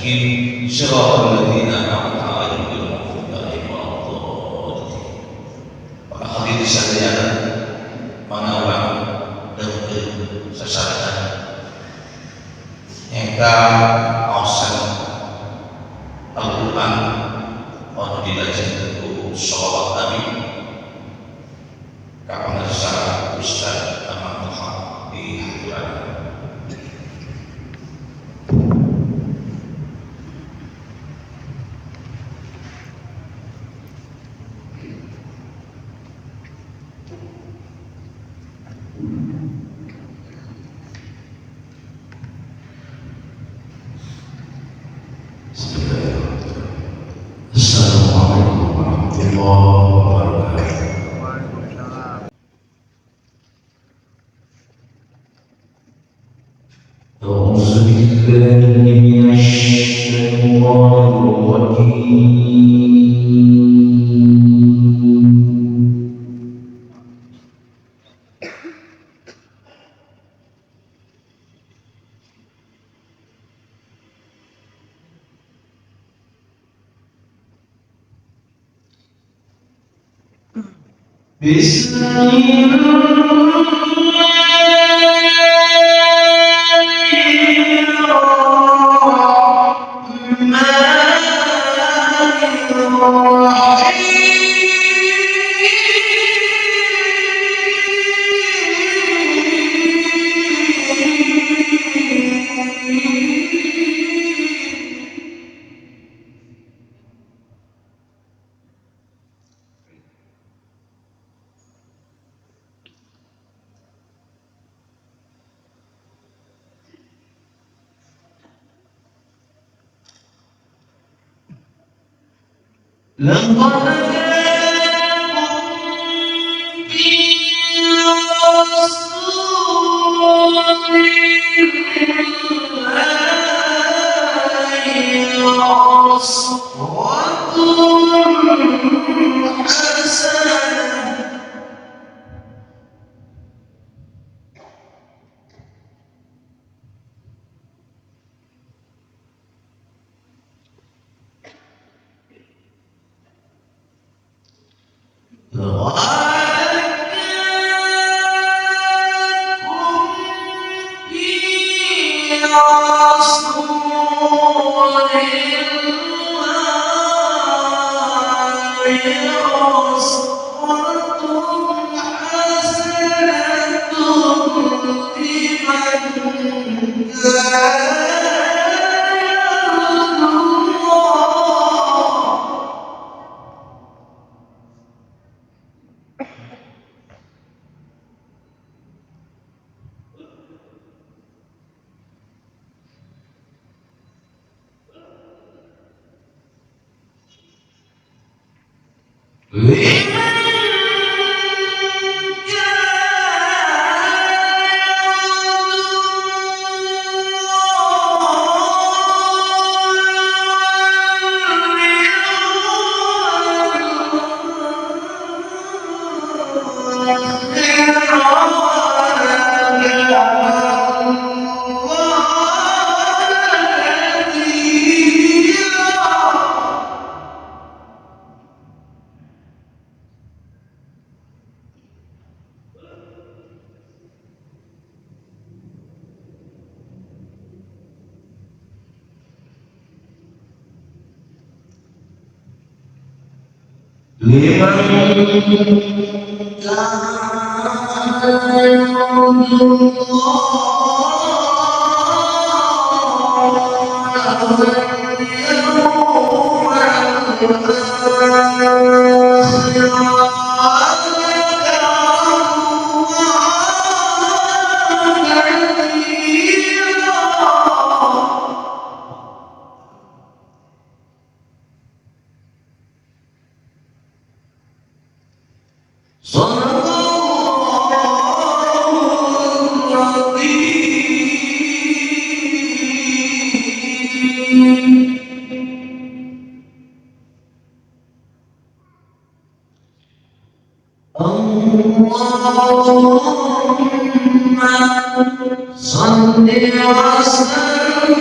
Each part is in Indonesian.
المستقيم صراط الذين أنعمت عليهم غير المغضوب عليهم ولا الضالين. Para hadirin sekalian, mana orang dengkeun sasaran engkang osen Al-Quran anu dilajenkeun ku shalawat Nabi ka pangarsa Ustaz Ahmad Muhammad di Haturan. Assalamualaikum warahmatullahi wabarakatuh. A'udzu billahi minasy syaithanir rajim. Allahumma salli wa sallim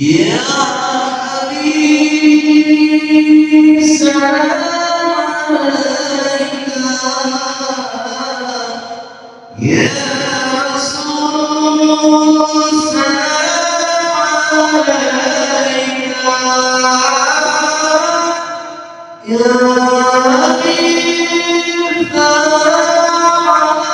Ya Habib, salam alaika. Ya Rasul, salam alaika. Ya Habib, salam alaika.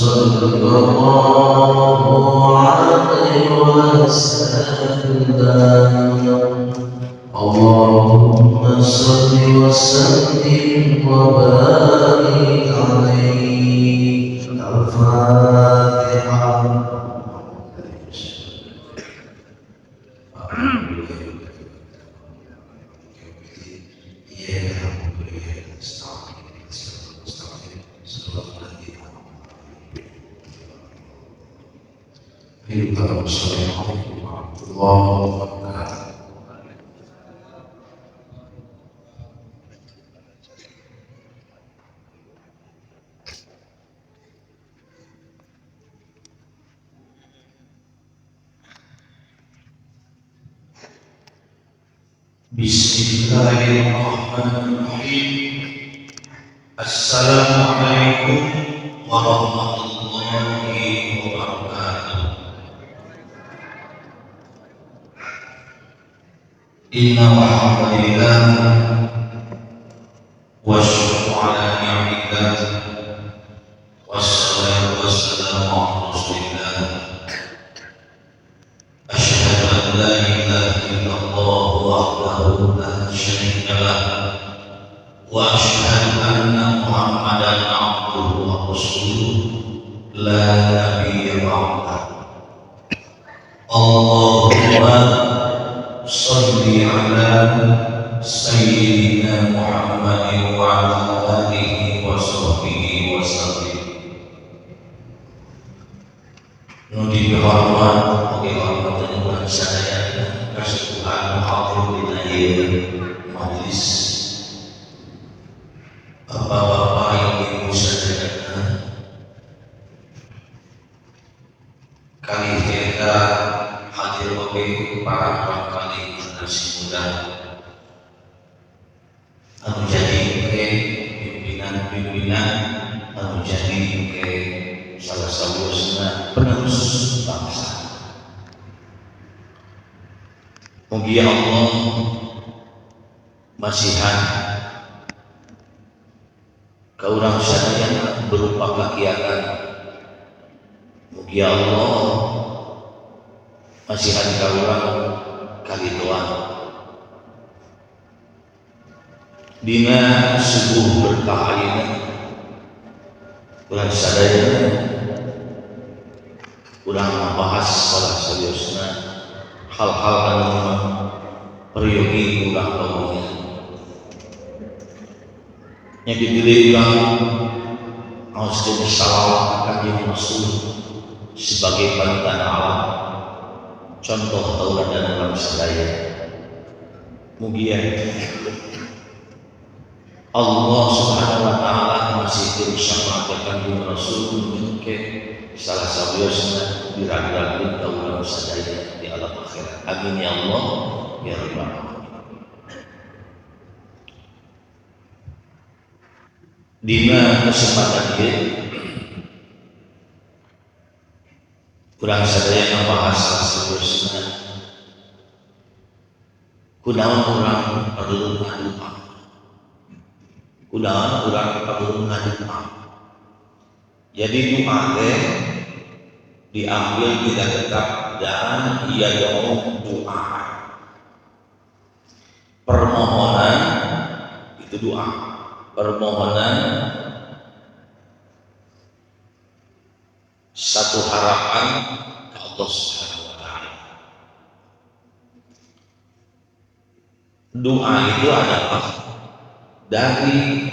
صلى الله عليه وسلم اللهم صل وسلم وبارك عليه الفاتحة Assalamualaikum warahmatullahi wabarakatuh. Bismillahirrahmanirrahim. Assalamualaikum warahmatullahi wabarakatuh. Inna alhamdulillah wa syukru ala ni'matillah wassalatu wassalamu ala rasulillah asyhadu an la ilaha illallah wahdahu la syarika lah wa asyhadu anna muhammadan abduhu wa rasuluh la nabiyya ba'dahu. Allahumma salli ala sayyidina Muhammadin wa ala alihi wa sahbihi wa sallim. Nudi bihormat oke hormat dan bulan sadaya kasih Tuhan hadirin di majelis bapak-bapak ibu sadaya kali kita hadir bagi para kali generasi muda anu jadi ke pimpinan anu jadi ke salah satunya penerus bangsa. Mugi Allah masihan ka urang sadaya berupa kegiatan. Mugi Allah masihan ka urang kalituan dina subuh berkah ayeuna urang sadaya urang membahas salah seriusna hal-hal anu peryogi urang kaumnya nya dipilih urang auskeun salawat ka Kanjeng Rasul sebagai panutan alam contoh tauladan urang sadaya. Mugi Allah Subhanahu wa taala masih terus mengajarkan Kanjeng Rasul ke salah sabiosna dirag-ragkeun ka urang sadaya di alam akhirat. Amin ya Allah ya rabbal alamin. Dina kesempatan ieu urang sadaya ngabahas salah sabiosna kunaon urang perlu ngadoa. Kunaon urang perlu ngadoa. Jadi doa teh diambil tidak tetap dan ia doa. Permohonan itu doa. Permohonan satu harapan ke Allah Subhanahu wa taala. Doa itu adalah dari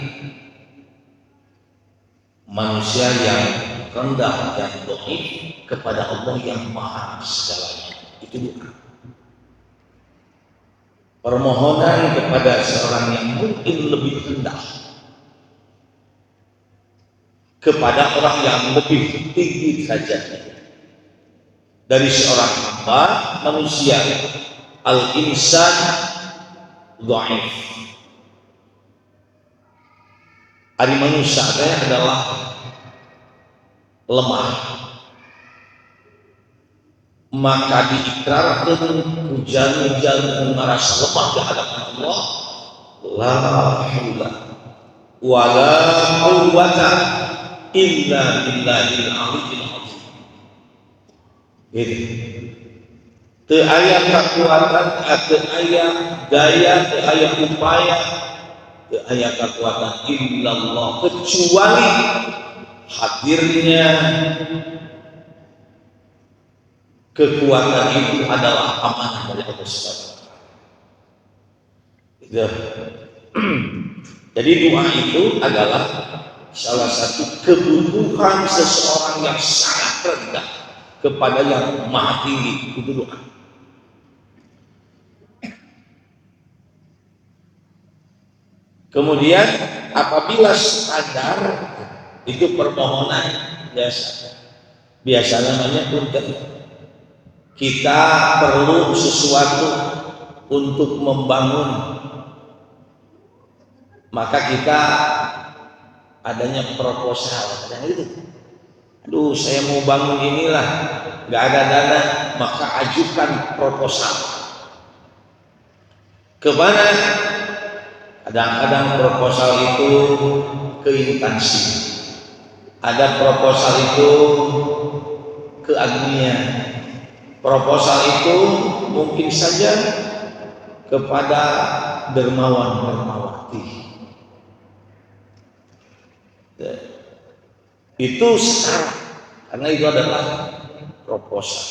manusia yang rendah dan dhaif kepada Allah yang maha segalanya. Itu doa. Permohonan kepada seorang yang mungkin lebih rendah kepada orang yang lebih tinggi derajatnya dari seorang hamba manusia al-insan dhaif. Ari manusia adalah lemah, maka diikrarkan hujan-hujan merasa lemah di hadapan Allah. La haula wala quwwata illa billahil aliyyil azim. Gitu. Teu aya kekuatan, teu aya daya, teu aya upaya, teu aya kekuatan illallah kecuali hadirnya kekuatan itu adalah amanah dari Allah Subhanahu. Gitu. Jadi doa itu adalah salah satu kebutuhan seseorang yang sangat rendah kepada yang maha tinggi, itu doa. Kemudian apabila standar itu permohonan biasa namanya punten. Kita perlu sesuatu untuk membangun, maka kita adanya proposal, ada itu. Aduh, saya mau bangun inilah, nggak ada dana, maka ajukan proposal. Kemana? Kadang-kadang proposal itu ke instansi, ada proposal itu ke agnia, proposal itu mungkin saja kepada dermawan-dermawati. Itu salah, karena itu adalah proposal.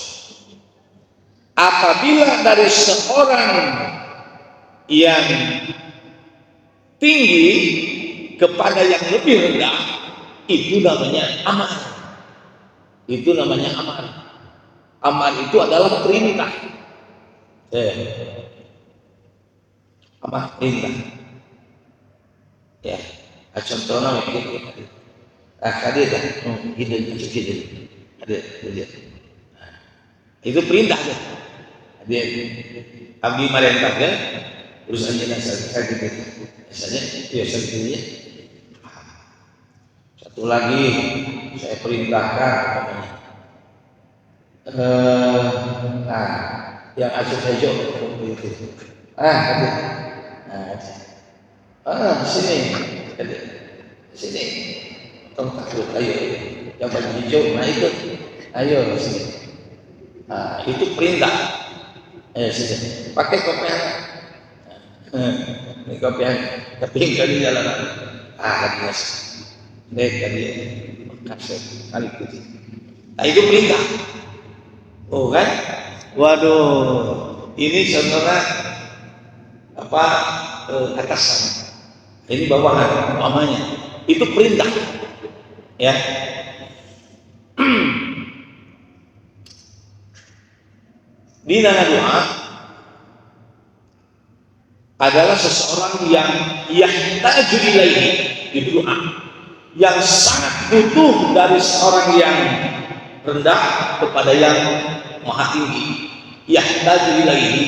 Apabila dari seorang yang tinggi kepada yang lebih rendah, itu namanya amar. Itu namanya amar. Amar itu adalah perintah. Amar perintah. Ya, contohnya itu. Ada dah, ada. Itu perintah kan? Ada. Abdi merintah kan? Urusannya saya gitu. Misalnya, ya sepertinya. Satu lagi saya perintahkan yang asuh saja itu. Sini, sini. Tong takut, ayo. Yang baju hijau, ikut. Ayo sini. Itu perintah. Sini. Pakai kopiah. Ini kopiah. Tapi kali jalan. Hadiah. Dek kali kasih kali itu. Itu perintah. Oh kan? Waduh, ini contohnya apa atasan. Ini bawahan umpamanya. Itu perintah. Ya. Di dalam doa adalah seseorang yang yahtaju ilaihi, itu doa yang sangat butuh dari seorang yang rendah kepada yang maha tinggi. Yahtaju ilaihi,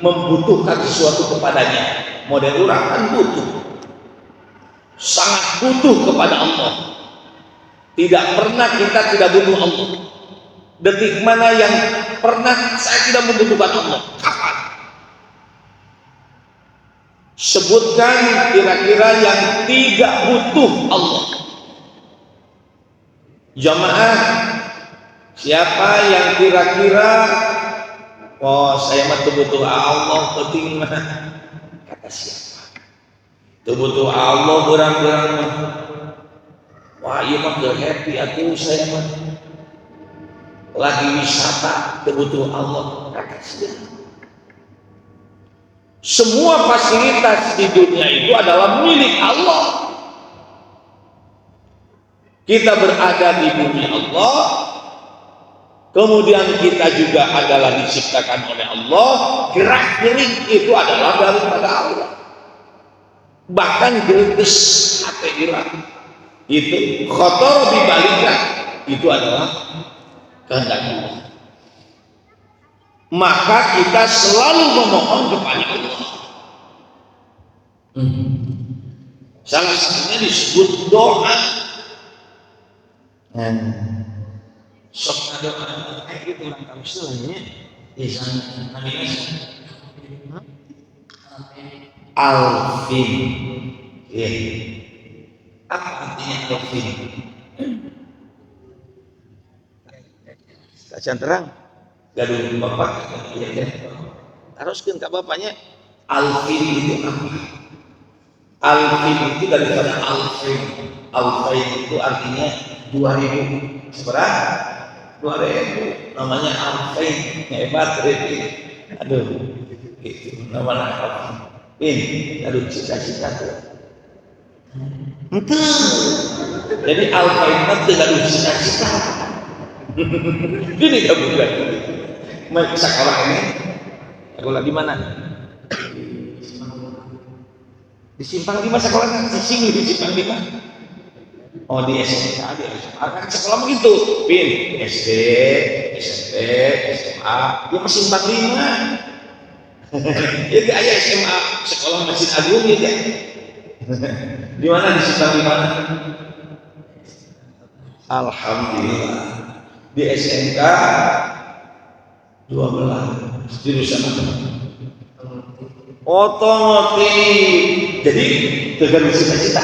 membutuhkan sesuatu kepadanya. Model orang kan butuh, sangat butuh kepada Allah. Tidak pernah kita tidak butuh Allah. Detik mana yang pernah saya tidak membutuhkan Allah? Kapan? Sebutkan kira-kira yang tidak butuh Allah. Jamaah, siapa yang kira-kira saya mah butuh Allah penting mah? Kata siapa? Butuh Allah berang-berang mah. Wah, iya mah gak happy atuh saya mah. Lagi wisata butuh Allah, kata siapa? Semua fasilitas di dunia itu adalah milik Allah. Kita berada di bumi Allah, kemudian kita juga adalah diciptakan oleh Allah. Gerak-gerik itu adalah daripada Allah. Bahkan greges hati ilah itu kotor dibalikkan, itu adalah kehendak Allah. Maka kita selalu memohon kepada Allah. Salah satunya disebut doa. Sok doa itu orang kamu istilahnya di sana namanya Alvin. Apa artinya Alvin? Acan terang gaduh bapak ya, teruskan ke bapaknya. Alfin itu apa? Alfin itu daripada alfin. Alfin itu artinya 2000. Seberapa? 2000. Namanya alfin. Hebat Rifin. Aduh, itu namanya alfin. Aduh cita-cita tuh. Ente. Jadi alfin itu gaduh cita-cita. Ini kamu kan? Sekolah ini, sekolah di mana? Di Simpang 5 sekolahnya, di Simpang 5. Oh di SMK, di SMA kan sekolah begitu. Pin, SD, SMP, SMA, dia masih Simpang 5. Ya kayak SMA, sekolah Masjid Agung ya kan? Di mana di Simpang 5? Alhamdulillah. Di SMK 12 jurusan apa? Otomotif. Jadi tergantung cita-cita.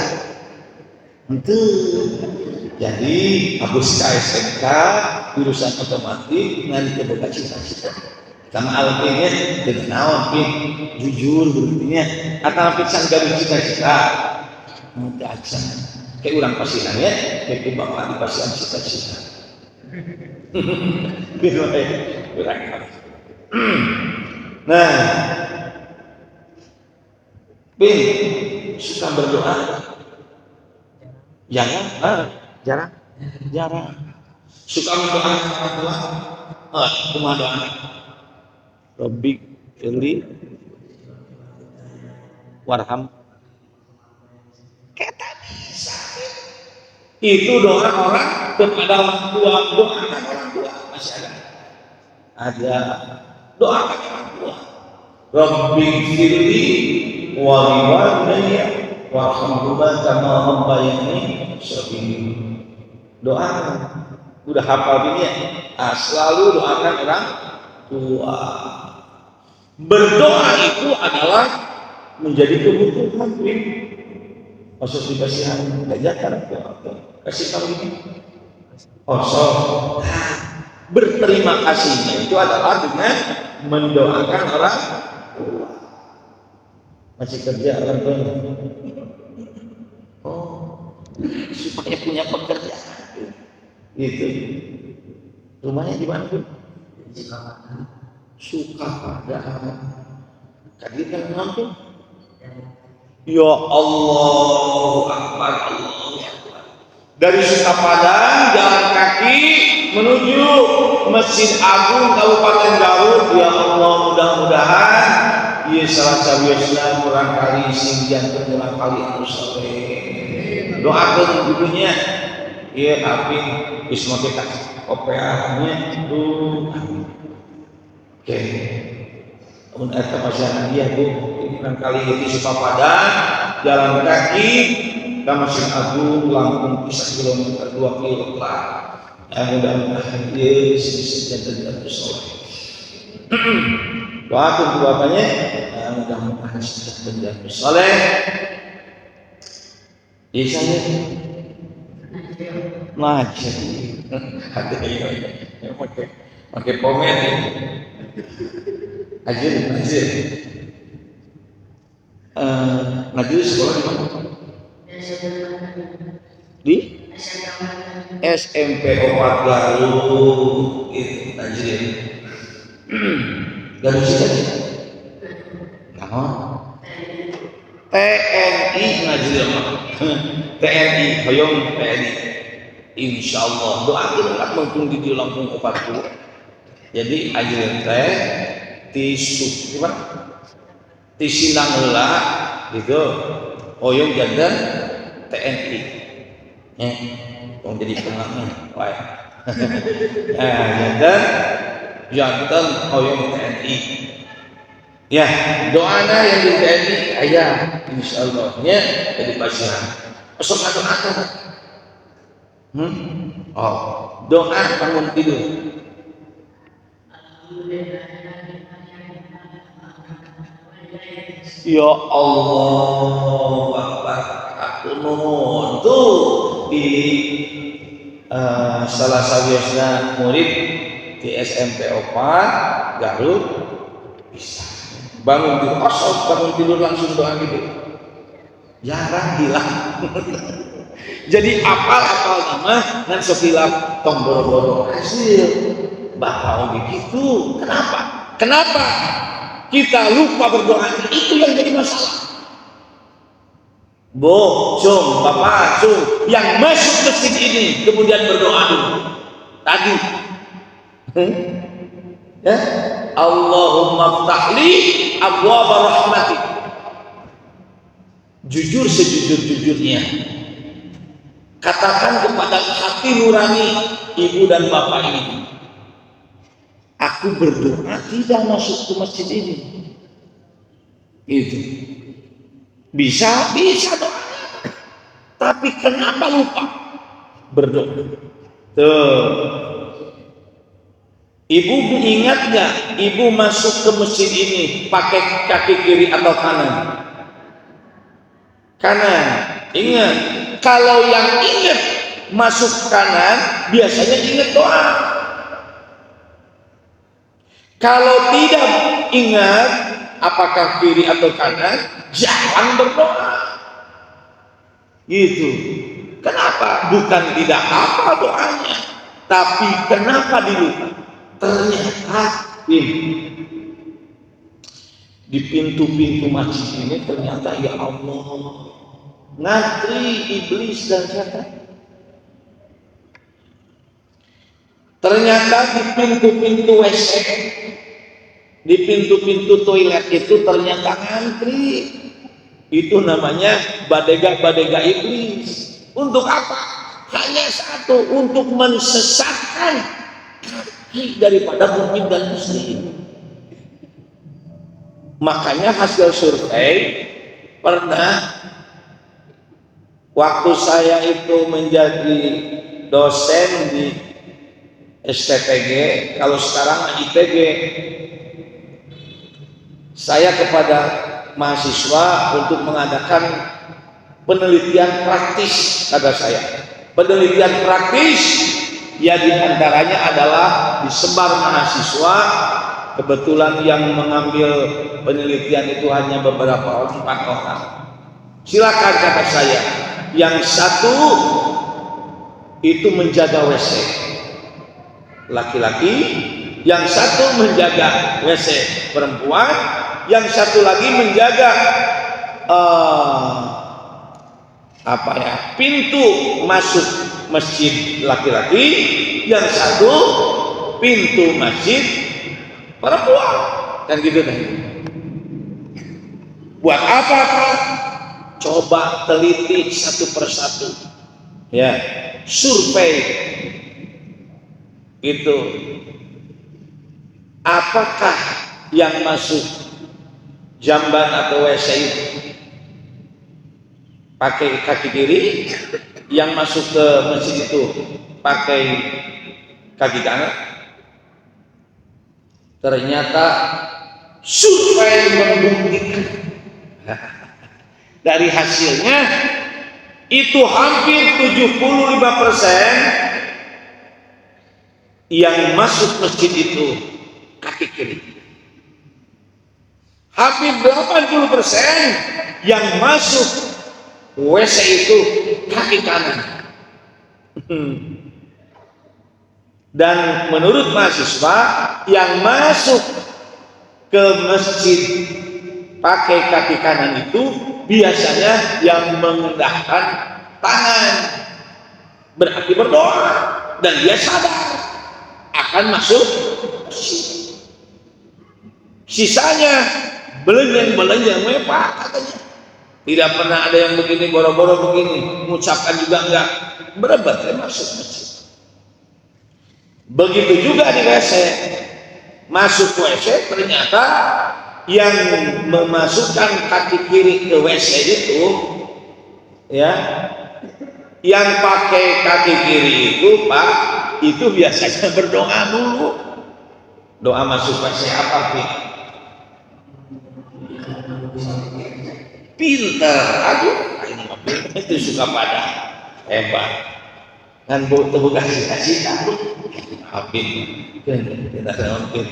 Itu. Jadi habis SMK jurusan otomotif nanti terbuka cita-cita. Sama alpinnya dengan alpin jujur berartinya atau pisan gaduh cita-cita. Mudah aja. Kayak orang pasirannya, kayak bapak di pasiran cita-cita. Nah, Bin suka berdoa? Jarang. Suka berdoa orang tua? Cuma doa. Rabbi firli warham. Kita bisa. Itu doa orang kepada orang tua, doakan orang tua masih ada doakan orang tua. Rabbi firli waliwadaya warhamhuma kama rabbayani shaghira. Doakan, udah hafal ini ya? Selalu doakan orang tua. Berdoa itu adalah menjadi kebutuhan. Maksud dikasihan kejakan kasih tahu ini. Berterima kasihnya itu adalah dengan mendoakan orang tua. Masih kerja orang tua. Supaya punya pekerjaan. Itu. Rumahnya di mana tuh? Sukapada. Tadi kan ngamping. Ya Allah Akbar, Allah Akbar. Dari Sukapadang jalan kaki menuju Masjid Agung Kabupaten Garut. Ya Allah, mudah-mudahan ieu salasa biasna kurang kali singgian kurang kali anu sampai. Doakeun ibunya ieu apin geus make kopeahnya tuh. Oke. Mun eta pasien dia tuh kurang kali di Sukapadang jalan kaki ke Masjid Agung Lampung kisah kilometer 2 kilo lah. Mudah-mudahan dia bisa jadi soleh. Doakan ke bapaknya, mudah-mudahan bisa jadi soleh. Biasanya ngaji, ada yang pakai pomen, ajir. Ngaji sekolah di mana? Di SMP 4 Garut itu ngaji. Garut cita-cita. TNI ngaji apa? TNI, hoyong TNI. Insyaallah doakeun ulah mungkin di Lampung 40. Jadi ajreun teh ti gimana? Ti Sindang heula gitu. Hoyong janten TNI. Jadi pengamen wae. Janten hoyong TNI. Ya, doana yang di TNI aya insyaallah nya jadi pasien. Sok doakan. Doa bangun tidur. Ya Allah Akbar. Aku nuhun tuh di salah sawiasna murid di SMP 4 Garut bisa. Bangun tidur kosong, bangun tidur langsung doa gitu. Jarang hilang. Jadi apal nama ngan sokilap tong boro-boro hasil. Bapak begitu. Kenapa? Kita lupa berdoa. Itu yang jadi masalah. Bapak, yang masuk masjid ini kemudian berdoa dulu. Tadi. Ya. Allahumma ftahli abwaaba rahmatik. Jujur sejujur-jujurnya. Katakan kepada hati nurani ibu dan bapak ini, aku berdoa tidak masuk ke masjid ini. Itu bisa doa. Tapi kenapa lupa berdoa? Tuh. Ibu ingat gak ibu masuk ke masjid ini pakai kaki kiri atau kanan? Kanan. Ingat, kalau yang ingat masuk kanan biasanya ingat doa. Kalau tidak ingat apakah kiri atau kanan, jangan berdoa. Gitu. Kenapa? Bukan tidak hafal doanya, tapi kenapa dilupa? Ternyata di pintu-pintu masjid ini ternyata ya Allah ngantri iblis dan setan. Ternyata di pintu-pintu WC, di pintu-pintu toilet itu ternyata ngantri. Itu namanya badega-badega iblis. Untuk apa? Hanya satu, untuk mensesatkan kaki daripada mukmin dan muslim. Makanya hasil survei pernah waktu saya itu menjadi dosen di STPG, kalau sekarang ITG, saya kepada mahasiswa untuk mengadakan penelitian praktis, kata saya. Penelitian praktis ya diantaranya adalah disebar mahasiswa. Kebetulan yang mengambil penelitian itu hanya beberapa orang, 4 orang. Silakan, kata saya. Yang satu itu menjaga WC laki-laki, yang satu menjaga WC perempuan, yang satu lagi menjaga pintu masuk masjid laki-laki, yang satu pintu masjid perempuan, dan gitu deh. Buat apa? Coba teliti satu persatu, ya, survei itu. Apakah yang masuk jamban atau WC itu pakai kaki kiri, yang masuk ke masjid itu pakai kaki kanan? Ternyata survei membuktikan dari hasilnya itu hampir 75% yang masuk masjid itu kaki kiri. Hampir 80% yang masuk WC itu kaki kanan. Dan menurut mahasiswa yang masuk ke masjid pakai kaki kanan itu biasanya yang mengendahkan tangan, berarti berdoa, dan dia sadar akan masuk masjid. Sisanya belenjang pak katanya. Tidak pernah ada yang begini boro-boro begini, mengucapkan juga enggak, berebat masuk masjid. Begitu juga di WC, masuk WC ternyata yang memasukkan kaki kiri ke WC itu, ya, yang pakai kaki kiri itu pak, itu biasanya berdoa dulu. Doa masuk WC apa sih? Pinter, aduh, ini itu suka pada hebat. ngan teu kasih habib kita mungkin.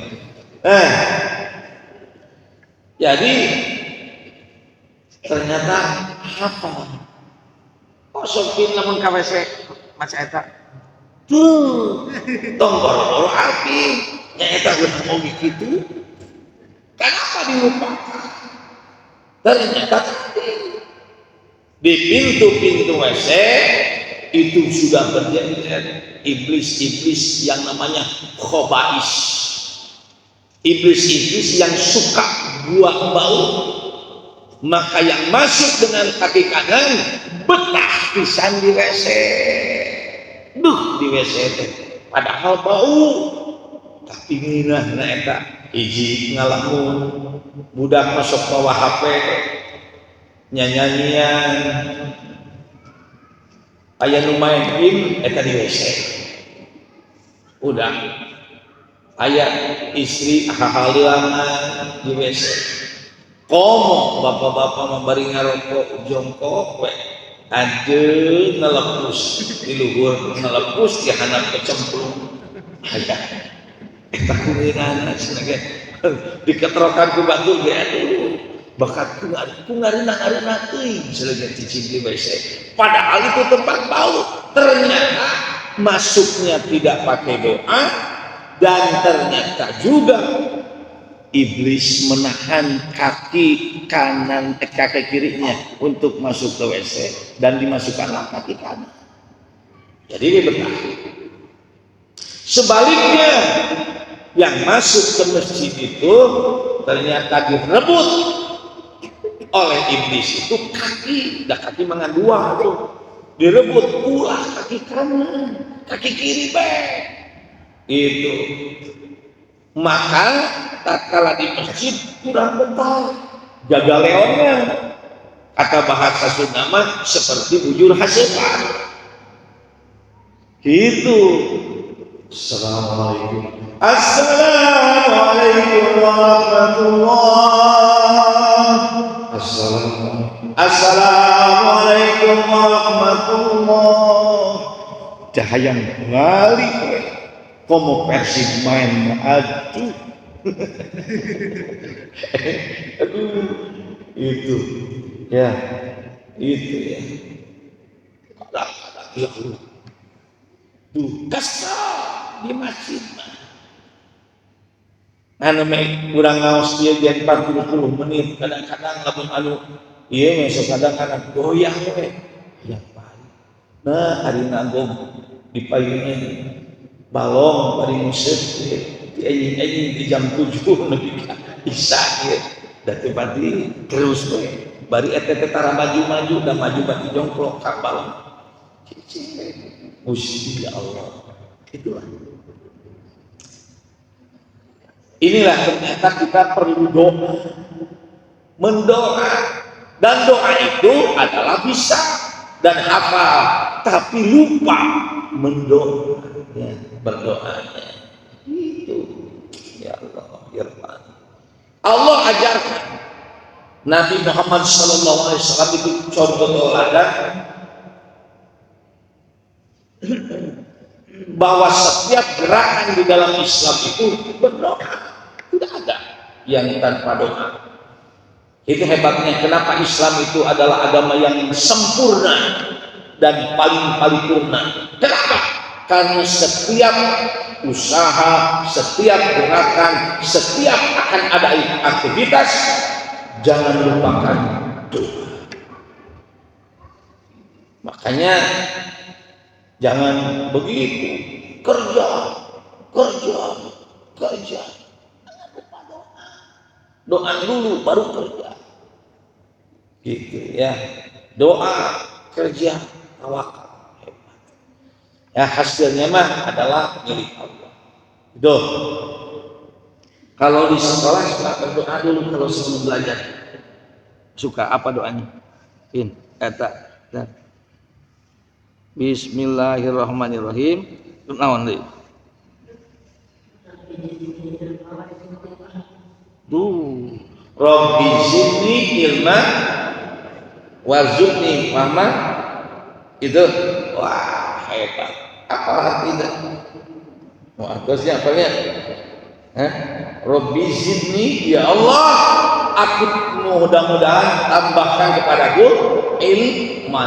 Jadi ternyata hafal. Kok sopin lamun ka WC maca eta? Tuh, tong boro-boro api. Nya eta geus mau kitu. Kenapa dilupakan? Ternyata di pintu-pintu WC itu sudah berjengkel iblis-iblis yang namanya khobais, iblis-iblis yang suka buang bau. Maka yang masuk dengan kaki kanan betah pisan di WC. Di WC teh padahal bau, tapi ngeunahna eta hiji ngalamun budak masuk bawa HP nyanyian aya nu main game eta di WC. Udah aya istri hahaliangan di WC. Komo bapak-bapak memberi ngarokok jongkok we adeun nelepus di luhur nelepus di handap kecemplung aya eta kureunana cenah ge diketrokan ku batu ge aduh bakat ku ngareuna teuing selege cicing di WC padahal itu tempat bau. Ternyata masuknya tidak pakai doa dan ternyata juga iblis menahan kaki kanan kaki kirinya untuk masuk ke WC dan dimasukkanlah kaki kanan. Jadi dia betah. Sebaliknya yang masuk ke masjid itu ternyata direbut oleh iblis itu kaki, dah kaki mangan dua tuh direbut ulah kaki kanan, kaki kiri itu. Maka tatkala di masjid kurang betah, jaga leonnya. Kata bahasa Sunda mah seperti bujur hasepan. Gitu. Assalamualaikum. Assalamualaikum warahmatullahi. Assalamualaikum warahmatullahi. Cahayang balik. Komo Persib main aduh. Itu ya kadang-kadang ya Allah tuh kesal di masjid mah anu meh urang ngaos ieu gen 40 menit kadang-kadang lamun anu ieu meh kadang-kadang goyang we ya paling nah ari nanggung dipayungan balong bari musik di jam 7 nepi ka isya ieu da teu pati terus we bari eta teh tara maju-maju da maju bati jongklok ka balong Gusti ya Allah. Itulah inilah ternyata kita perlu doa, mendoa, dan doa itu adalah bisa dan hafal tapi lupa mendoa ya, berdoanya itu ya Allah ya Rahman. Allah ajarkan Nabi Muhammad SAW itu contoh teladan bahwa setiap gerakan di dalam Islam itu berdoa, tidak ada yang tanpa doa. Itu hebatnya kenapa Islam itu adalah agama yang sempurna dan paling paripurna. Kenapa? Karena setiap usaha, setiap gerakan, setiap akan ada aktivitas, jangan lupakan doa. Makanya jangan begitu kerja. Jangan lupa doa. Doa dulu baru kerja. Gitu ya. Doa, kerja, tawakal. Hebat. Ya hasilnya mah adalah milik Allah. Itu. Kalau di sekolah suka berdoa dulu kalau sebelum belajar. Suka apa doanya? Eta. Bismillahirrahmanirrahim. Naon deui? Rabbi zidni ilma warzuqni fahma. Itu wah hebat. Apa artinya? Maksudnya apa ya? Rabbi zidni, ya Allah, aku mudah-mudahan tambahkan kepadaku ilmu.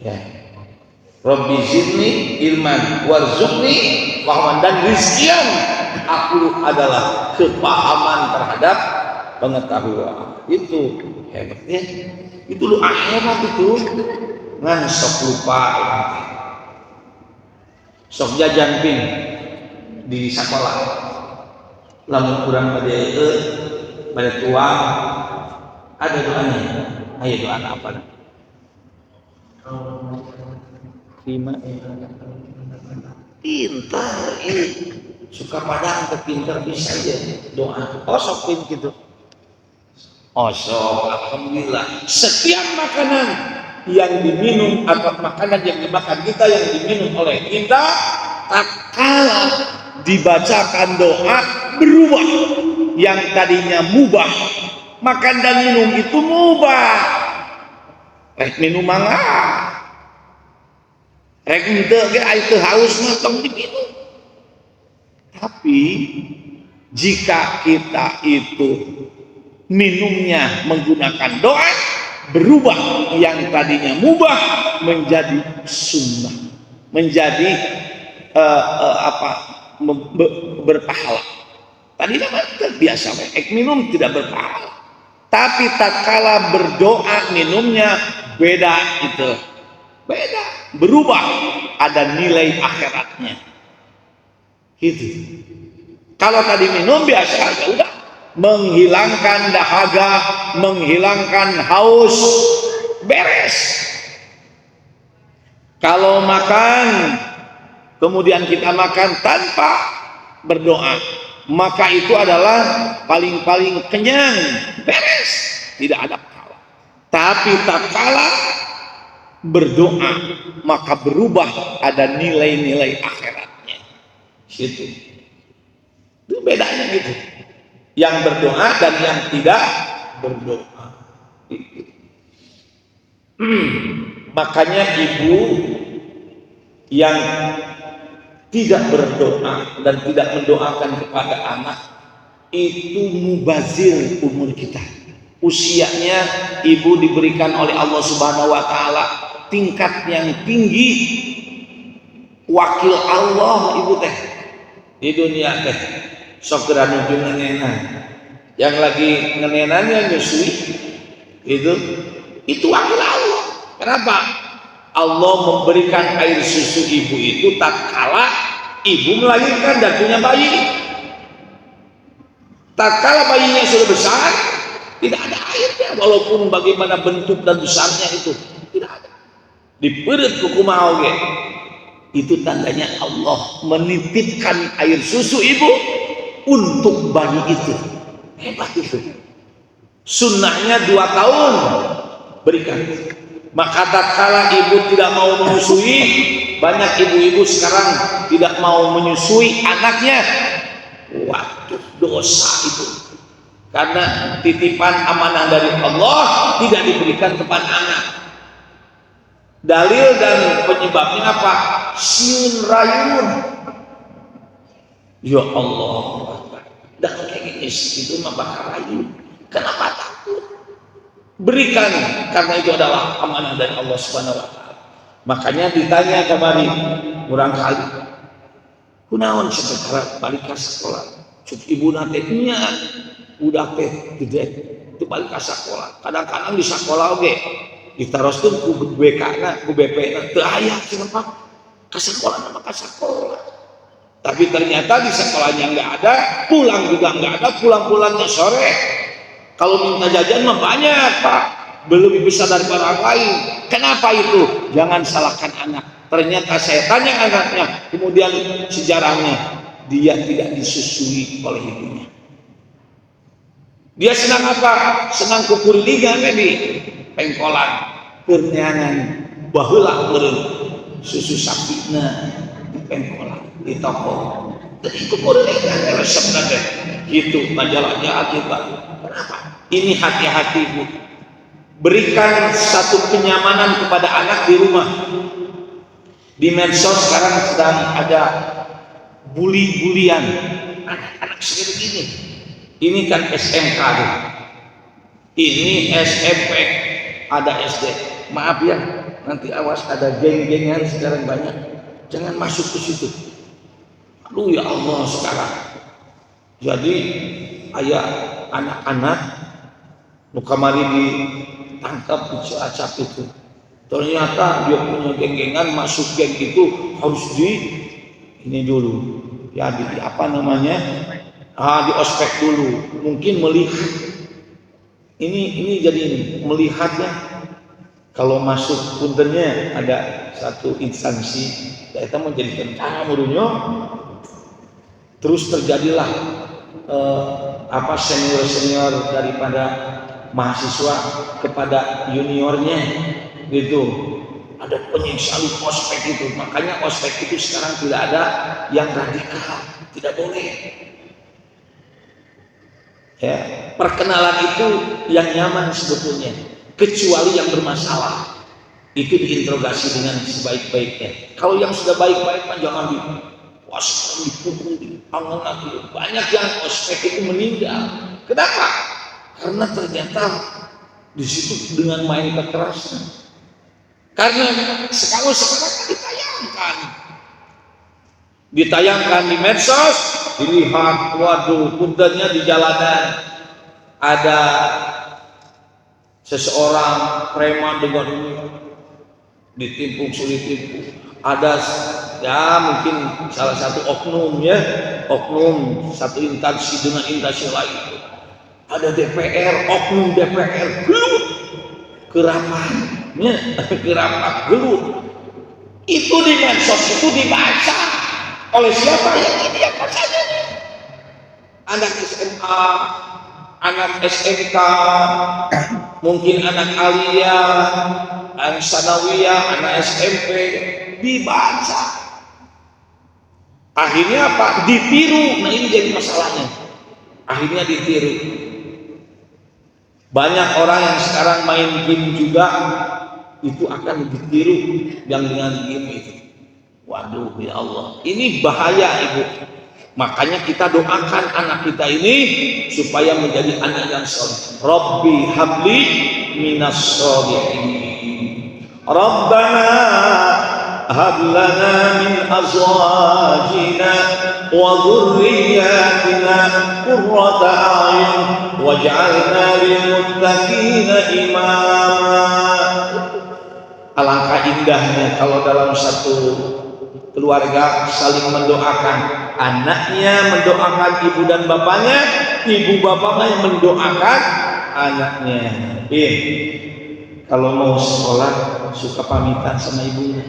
Ya. Rabbi zidni ilman warzuqni fahman, dan rizkian aku adalah kepahaman terhadap pengetahuan. Itu hebatnya. Itu lu akhirat itu ngan sok lupa nanti. Sok jajan pin di sekolah. Lamun kurang pada tuang ada doanya. Ayo doa apa? Terima pintar suka padang pintar bisa aja doa. Oh sok pin gitu. Oh sok, alhamdulillah. Setiap makanan yang diminum atau makanan yang dimakan kita yang diminum oleh kita, tak kala dibacakan doa berubah. Yang tadinya mubah, makan dan minum itu mubah. Minum mangga, ente ge air teu haus mah tong diminum. Tapi jika kita itu minumnya menggunakan doa, berubah yang tadinya mubah menjadi sunnah, menjadi berpahala. Tadinya biasa minum tidak berpahala, tapi tatkala berdoa minumnya beda, itu beda, berubah, ada nilai akhiratnya gitu. Kalau tadi minum biasa aja udah menghilangkan dahaga, menghilangkan haus, beres. Kalau makan kemudian kita makan tanpa berdoa, maka itu adalah paling-paling kenyang, beres, tidak ada pahala. Tapi tatkala berdoa maka berubah, ada nilai-nilai akhiratnya gitu. Itu bedanya gitu, yang berdoa dan yang tidak berdoa. Makanya ibu yang tidak berdoa dan tidak mendoakan kepada anak itu mubazir umur kita. Usianya ibu diberikan oleh Allah Subhanahu wa taala tingkat yang tinggi, wakil Allah ibu teh di dunia teh. Sok geura nuju ngenenan, yang lagi ngenenan yang nyusui itu wakil Allah. Kenapa? Allah memberikan air susu ibu itu tatkala ibu melahirkan dan punya bayi. Tatkala bayinya sudah besar, tidak ada airnya, walaupun bagaimana bentuk dan besarnya itu tidak ada. Di perut kukumaha oge, itu tandanya Allah menitipkan air susu ibu untuk bayi itu. Hebat itu. Sunnahnya 2 tahun berikan. Maka tatkala ibu tidak mau menyusui, banyak ibu-ibu sekarang tidak mau menyusui anaknya. Waduh, dosa itu. Karena titipan amanah dari Allah tidak diberikan kepada anak. Dalil dan penyebabnya apa? Siun rayun. Ya Allah, dah kayak gini itu mah bakal rayu. Kenapa takut? Berikan, karena itu adalah amanah dari Allah Subhanahu wa taala. Makanya ditanya kemarin kurang kali, kunaon sekarang balik ke sekolah? Cuk ibu nate nya udah teh gede itu balik ke sekolah. Kadang-kadang di sekolah oge ditaroskeun ku BK-na, ku BP-na teu aya kenapa? Ka sekolah nama ka sekolah. Tapi ternyata di sekolahnya nggak ada, pulang juga nggak ada, pulang-pulangnya sore. Kalau minta jajan mah banyak Pak, lebih besar dari orang lain. Kenapa itu? Jangan salahkan anak. Ternyata saya tanya anaknya, kemudian sejarahnya dia tidak disusui oleh ibunya. Dia senang apa? Senang kukur liga di pengkolan, pernyangan, baheula meureun susu sapina di pengkolan, di toko. Jadi kukur liga resep teh. Gitu majalahnya kita. Kenapa? Ini hati-hati Bu. Berikan satu kenyamanan kepada anak di rumah. Di medsos sekarang sedang ada bully-bulian anak-anak segede gini. Ini kan SMK tuh. Ini SMP, ada SD. Maaf ya, nanti awas ada geng-gengan sekarang banyak. Jangan masuk ke situ. Aduh ya Allah sekarang. Jadi ayah anak-anak nu kamari ditangkap di Cilacap itu. Ternyata dia punya geng-gengan, masuk geng itu harus ini dulu. Ya di apa namanya? Di ospek dulu. Mungkin melihat ini jadi ini melihatnya. Kalau masuk puntennya ada satu instansi, kita mau jadi tentara murunya. Terus terjadilah senior daripada mahasiswa kepada juniornya gitu. Ada penyiksaan ospek itu. Makanya ospek itu sekarang tidak ada yang radikal, tidak boleh. Ya, perkenalan itu yang nyaman sebetulnya, kecuali yang bermasalah. Itu diinterogasi dengan sebaik-baiknya. Kalau yang sudah baik-baik kan jangan dipukul, diangen-angen. Banyak yang ospek itu meninggal. Kenapa? Karena ternyata di situ dengan main kekerasan. Karena sekarang ditayangkan di medsos, dilihat, waduh, puntennya di jalanan ada seseorang preman dengan ini ditimpuk, sulit timpuk. Ada ya mungkin salah satu oknum satu instansi dengan instansi lain. Ada DPR, oknum DPR gelut keramatnya, keramat gelut. Itu di medsos itu dibaca oleh siapa? Yang ini yang bacanya anak SMA, anak SMK, mungkin anak aliyah, anak sanawiyah, anak SMP, dibaca. Akhirnya apa? Ditiru. Nah ini jadi masalahnya. Akhirnya ditiru. Banyak orang yang sekarang main game juga itu akan ditiru yang dengan game itu. Waduh ya Allah, ini bahaya ibu. Makanya kita doakan anak kita ini supaya menjadi anak yang soleh. Rabbi habli minas sholihin. Rabbana hab lana min azwajina wa dhurriyyatina qurrata a'yun waj'alna lil muttaqina imama. Alangkah indahnya kalau dalam satu keluarga saling mendoakan, anaknya mendoakan ibu dan bapaknya, ibu bapaknya mendoakan anaknya. Kalau mau sekolah suka pamitan sama ibunya.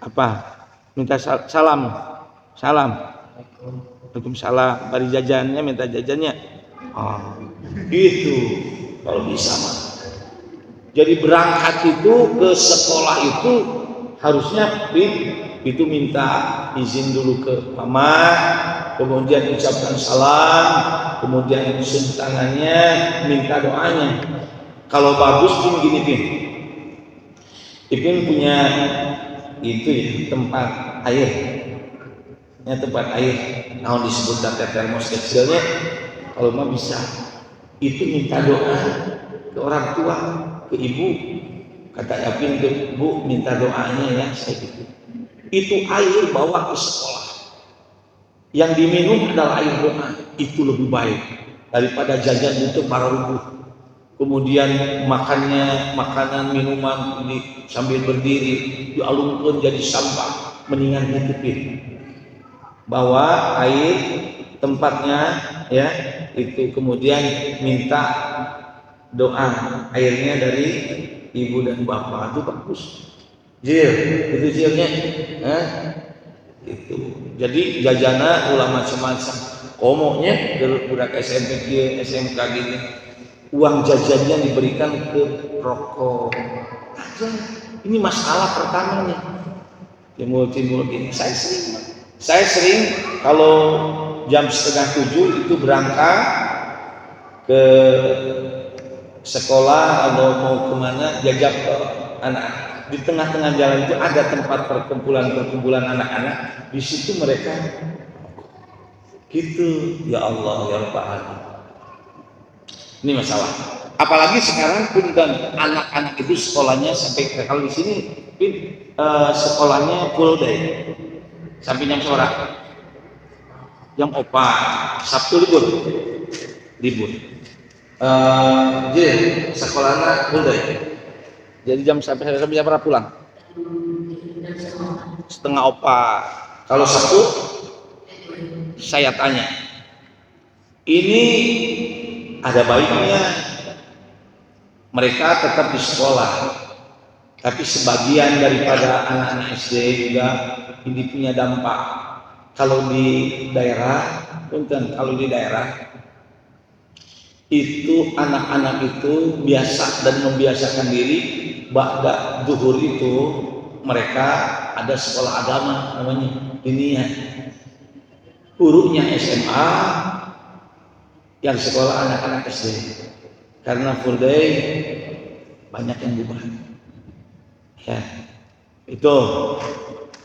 Apa? Minta salam. Waalaikumsalam. Bari jajannya, minta jajannya. Gitu. Kalau bisa mah. Jadi berangkat itu ke sekolah itu harusnya itu minta izin dulu ke mama, kemudian ucapkan salam, kemudian sentuh tangannya, minta doanya. Kalau bagus pun gini Ipin punya itu ya, tempat air. Nah disebut termos kecilnya. Kalau mah bisa itu minta doa ke orang tua, ke ibu. Kata Yapin tuh, Bu minta doanya ya saya gitu. Itu air bawa ke sekolah. Yang diminum adalah air doa. Itu lebih baik daripada jajan itu para rubuh. Kemudian makanan minuman sambil berdiri dialungkan jadi sampah. Mendingan dititipin. Bawa air tempatnya ya itu, kemudian minta doa airnya dari ibu dan bapak. Itu bagus. Itu jilnya. Itu. Jadi jajana ulah macam-macam. Komonya budak SMP SMK gini. Uang jajannya diberikan ke rokok. Ini masalah pertamanya. Timbul gini. Saya sering kalau jam 6:30 itu berangkat ke sekolah atau mau kemana, jajak ke anak di tengah-tengah jalan itu ada tempat perkumpulan anak-anak. Di situ mereka gitu. Ya Allah ya Rabbal Alamin. Ini masalah. Apalagi sekarang pun dan anak-anak itu sekolahnya sampai kalau di sini sekolahnya full day sampai jam sore. Jam 4 Sabtu libur. Jadi sekolahnya full day. Jadi jam sampai jam berapa pulang? Setengah 4. Kalau Sabtu saya tanya, ini ada baiknya mereka tetap di sekolah, tapi sebagian daripada anak-anak SD juga ini punya dampak. Kalau di daerah, itu anak-anak itu biasa dan membiasakan diri ba'da zuhur itu mereka ada sekolah agama namanya ini ya. Gurunya SMA yang sekolah anak-anak SD. Karena full day banyak yang bubar. Ya. Itu.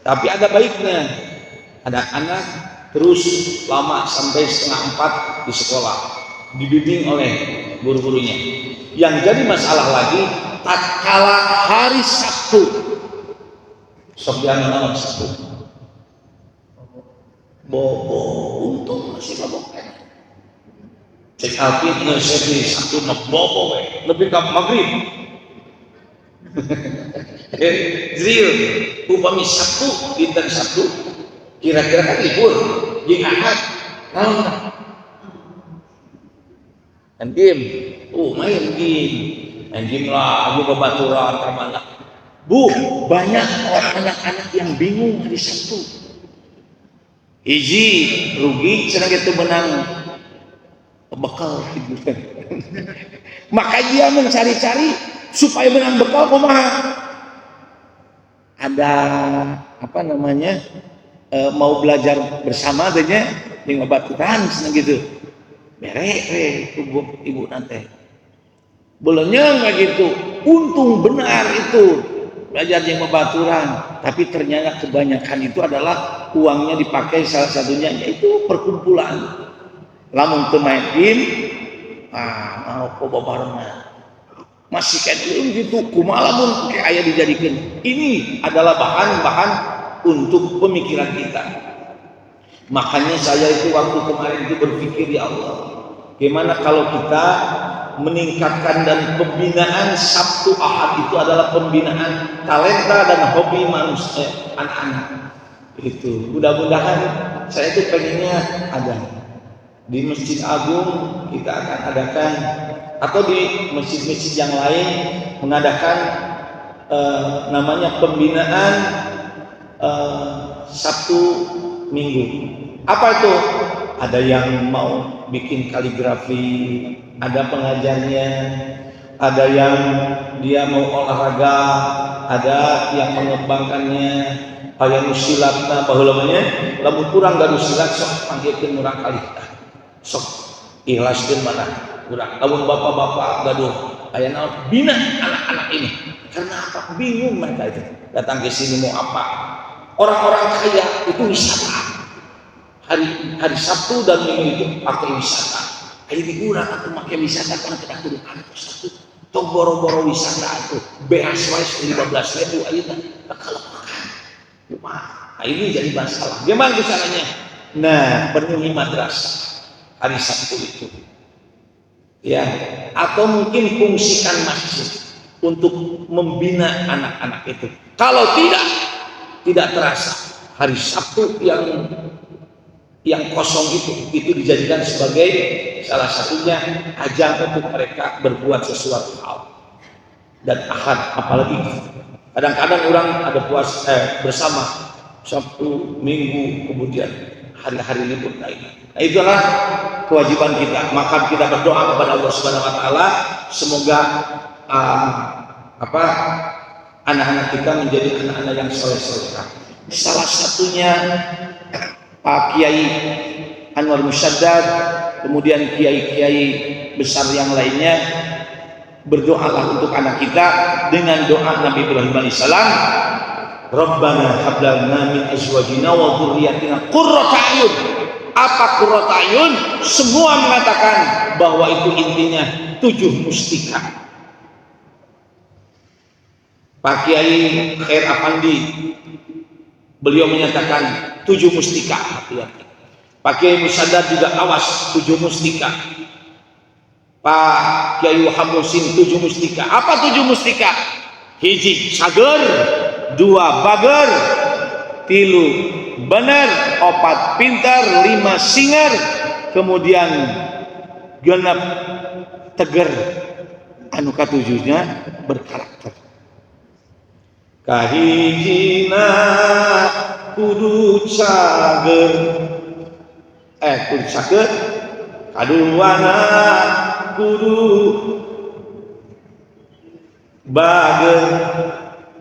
Tapi ada baiknya. Anak-anak terus lama sampai setengah 4 di sekolah, dibimbing oleh guru-gurunya. Yang jadi masalah lagi tatkala hari Sabtu, Sofyan malam Sabtu, bobo, untung masih bobo. Cek Alvin nge-share Sabtu bobo, lebih ke maghrib. Zil, upami Sabtu, dinten Sabtu. Kira-kira kan libur, jeung Ahad, naon main game lah, ayo babaturan kamana. Bu, banyak anak-anak yang bingung hari Sabtu. Hiji rugi cenah kitu menang bekal hiburan. Maka dia mencari-cari supaya menang bekal kumaha? Ada mau belajar bersama adanya di babaturan gitu. Mere ibu nanti. Belenya kayak gitu. Untung benar itu belajar yang babaturan, tapi ternyata kebanyakan itu adalah uangnya dipakai salah satunya yaitu perkumpulan. Lamun teu main game, mau babarna. Masih kayak gitu kumaha lamun kayak aya dijadikeun. Ini adalah bahan-bahan untuk pemikiran kita. Makanya saya itu waktu kemarin itu berpikir, ya Allah, gimana kalau kita meningkatkan dan pembinaan Sabtu Ahad itu adalah pembinaan talenta dan hobi manusia anak-anak. Itu mudah-mudahan saya itu pengennya ada di Masjid Agung, kita akan adakan atau di masjid-masjid yang lain mengadakan namanya pembinaan Sabtu Minggu. Apa itu? Ada yang mau bikin kaligrafi, ada pengajarnya, ada yang dia mau olahraga, ada yang mengembangkannya, aya nu silatna baheula lamun kurang gaduh silat sok panggilkeun urang kali. Sok ikhlaskeun mana urang. Lamun bapak-bapak gaduh aya naon bina anak-anak ini. Karena apa? Bingung mereka itu. Datang ke sini mau apa? Orang-orang kaya itu wisata. Hari Sabtu dan Minggu itu pakai wisata. Ayo digurang atau pakai wisata karena kita kudu kantor Sabtu. Tong boro-boro wisata itu beas wae 15.000 ayeuna kalau makan. Nah, ini jadi masalah. Gimana caranya? Nah, penuhi madrasah hari Sabtu itu. Ya, atau mungkin fungsikan masjid untuk membina anak-anak itu. Kalau tidak terasa hari Sabtu yang kosong itu dijadikan sebagai salah satunya ajang untuk mereka berbuat sesuatu hal. Dan Ahad apalagi kadang-kadang orang ada puasa bersama Sabtu, Minggu, kemudian hari-hari libur lainnya. Nah, itulah kewajiban kita. Maka kita berdoa kepada Allah Subhanahu wa taala semoga anak-anak kita menjadi anak-anak yang soleh-soleh. Salah satunya Pak Kiai Anwar Musyaddad, kemudian kiai-kiai besar yang lainnya Berdoalah untuk anak kita dengan doa Nabi Ibrahim alaihissalam, Rabbana hab lana min azwajina wa dzurriyyatina qurrata a'yun. Apa qurrata a'yun? Semua mengatakan bahwa itu intinya 7 mustika. Pak Kiai Khair Afandi beliau menyatakan 7 mustika. Pak Kiai Musadar juga awas 7 mustika. Pak Kiai Wahab Musin 7 mustika. Apa 7 mustika? Hiji sager, 2 bager, 3 bener, 4 pintar, 5 singer, kemudian 6 teger. Anu katujuhnya berkarakter. Kahijina kudu cager, kudu cager, kaduana kudu bager,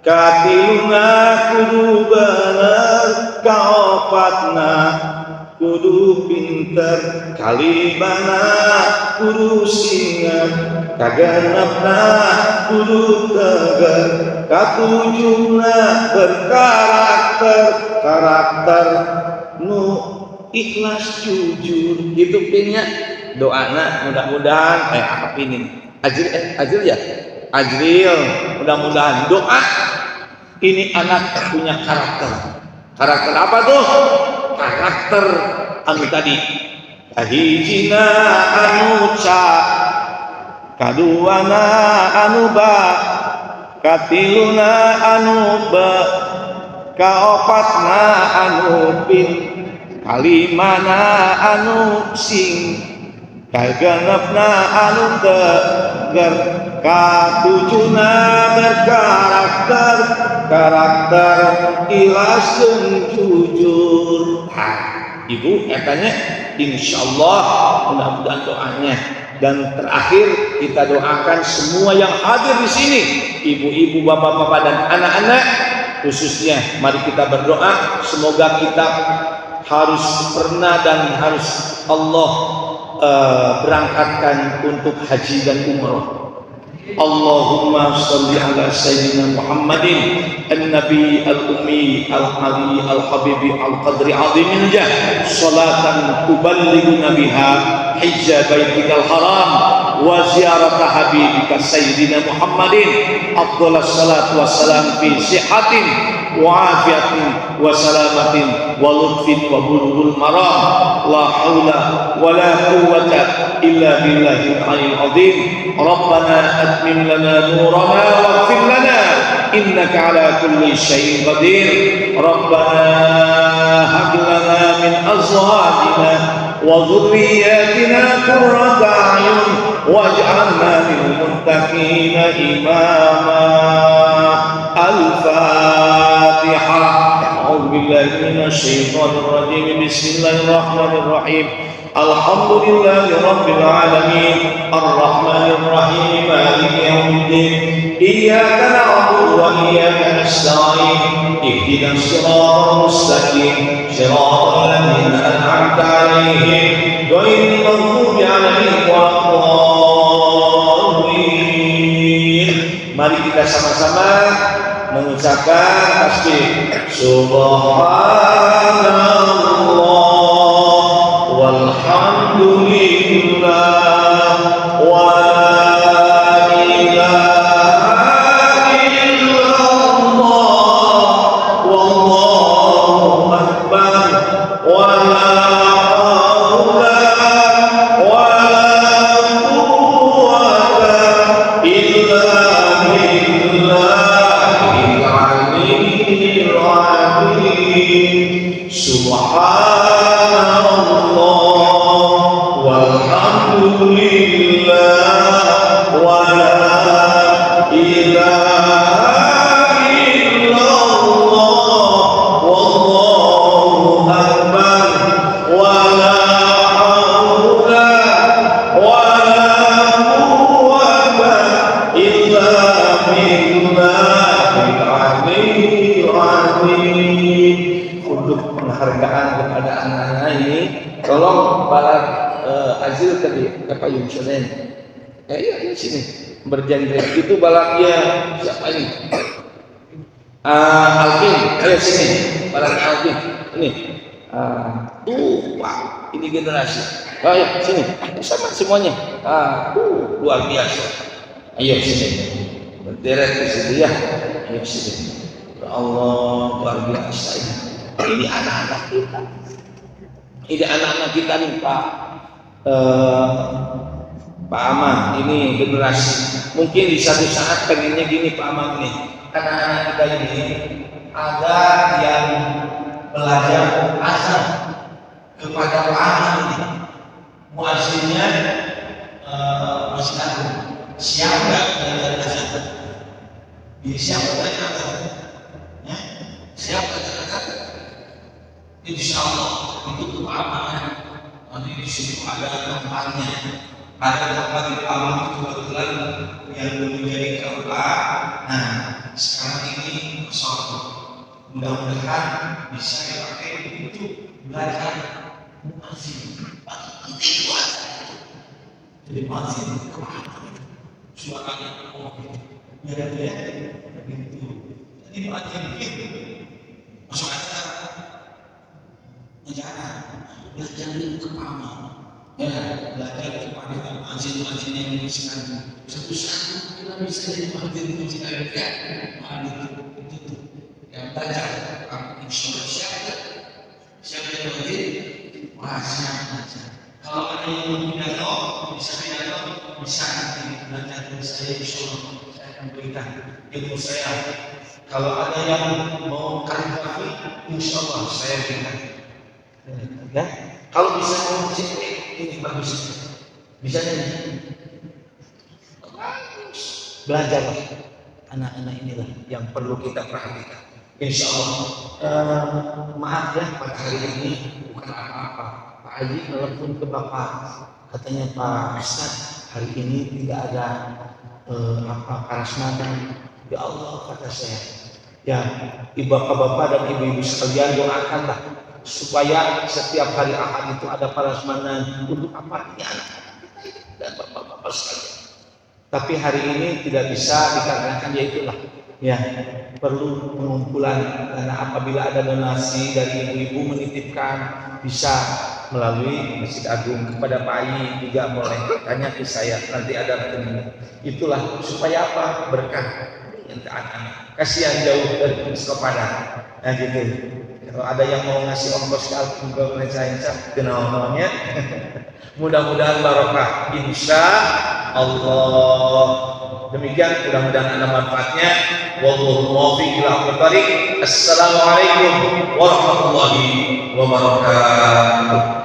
katiluna kudu bener, kaopatna kudu pinter, kalibana kudu singa, kagenepna kudu teger, katujuna berkarakter, karakter nu ikhlas jujur. Gitu pinnya doana, mudah-mudahan apa ini Ajril ya, Ajril, mudah-mudahan doa ini anak punya karakter apa tuh? Karakter anu tadi, kahijina anu ca, kaduana anu ba, katiluna anu ba, kaopatna anu pin, kalimana anu sing, kagenepna anu teger, katujuna berkarakter, karakter ikhlas dan jujur. Ibu katanya insyaallah mudah-mudahan doanya. Dan terakhir kita doakan semua yang hadir di sini, ibu-ibu, bapak-bapak dan anak-anak khususnya, mari kita berdoa semoga kita harus pernah dan harus Allah berangkatkan untuk haji dan umrah. Allahumma salli ala sayyidina Muhammadin an-nabi al-ummi al-ali al-habibi al-qadri azimil jah, salatan tuballighuna biha hijja baitikal haram wa ziyarata habibika sayyidina Muhammadin afdhalas salatu wassalam fi sihatin wa afiyatin wa salamatin wa lutfin wa bulughul maram, la haula wa la quwwata illa billahil aliyyil azim. Rabbana atmim lana nurana waghfir lana innaka ala kulli syai'in qadir. Rabbana hab lana min azwajina wa dhurriyyatina qurrata a'yun waj'alna lil muttaqina imama. Al-Fatihah. A'udzu billahi minasy syaithanir rajim. Bismillahirrahmanirrahim. Alhamdulillahi rabbil alamin, arrahmanir rahim, maliki yaumiddin. Iyyaka na'budu wa iyyaka nasta'in. Ihdinas siratal mustaqim, siratal ladzina an'amta 'alaihim ghairil maghdubi 'alaihim waladdallin. Mari kita sama-sama mengucapkan tasbih subhanallah walhamdulillah wa la ilaha illallah wallahu akbar wa la haula wa la quwwata illa billahil aliyyil azim. Subhanallah walhamdulillah wa la ilaha illallah wallahu akbar wa la haula wa la quwwata illa billahil aliyyil azim. Untuk penghargaan kepada anak-anak ini, tolong para Azil tadi Payung Senen Iya sini berjanji itu balaknya siapa ini? Alvin, ayo sini balaknya Alvin ini. Tuh, wah, ini generasi. Ayo sini, sama semuanya. Luar biasa. Ayo sini, berderet ke situ ya. Ayo sini. Ya Allah, luar biasa ini. Ini anak-anak kita. Ini anak-anak kita nih Pak. Pak Aman, ini generasi. Mungkin di satu saat pengennya gini Pak Aman nih. Anak-anak kita ini ada yang belajar azan kepada Pak Aman ini. Muazzinnya Masjid Agung. Siap nggak belajar azan? Siap belajar azan? Ya? Siap belajar azan? Insya Allah itu Pak Aman. Nanti di situ ada tempatnya. Ada tempat di alam kebetulan yang menjadi keempat. Nah, sekarang ini suatu mudah-mudahan bisa dipakai untuk belajar muazzin. Jadi muazzin suaranya ya begitu. Jadi muazzin begitu. Masuk acara belajar itu paham. Ya, belajar kepada muazzin yang mengisahkan satu-satu kita bisa jadi muazzin ya. Itu yang belajar insya Allah siapa yang muazzin belajar. Kalau ada yang pidato bisa nanti belajar dari saya insya Allah saya akan berikan ilmu saya. Kalau ada yang mau kaligrafi insya Allah saya berikan. Ya, kalau bisa mau ini bagus, bisa nih. Belajarlah anak-anak inilah yang perlu kita perhatikan. Insya Allah. Maaf ya pada hari ini bukan apa-apa. Pak Haji telepon ke Bapak, katanya Pak Ustaz hari ini tidak ada prasmanan. Ya Allah kata saya. Ya, bapak-bapak dan ibu-ibu sekalian doakanlah supaya setiap hari Ahad itu ada prasmanan untuk apa ini anak-anak dan bapak-bapak sekalian. Tapi hari ini tidak bisa dikarenakan ya itulah ya perlu pengumpulan karena apabila ada donasi dari ibu-ibu menitipkan bisa melalui Masjid Agung kepada Pak Ayi juga boleh tanya ke saya nanti ada rekening. Itulah supaya apa berkah untuk anak-anak. Kasihan jauh dari kepada nah gitu. Kalau ada yang mau ngasih ongkos ke Al-Qur'an kenal-kenalnya mudah-mudahan barokah insya Allah. Demikian mudah-mudahan ada manfaatnya. Wallahu muwaffiq ila aqwamit thoriq. Assalamualaikum warahmatullahi wabarakatuh.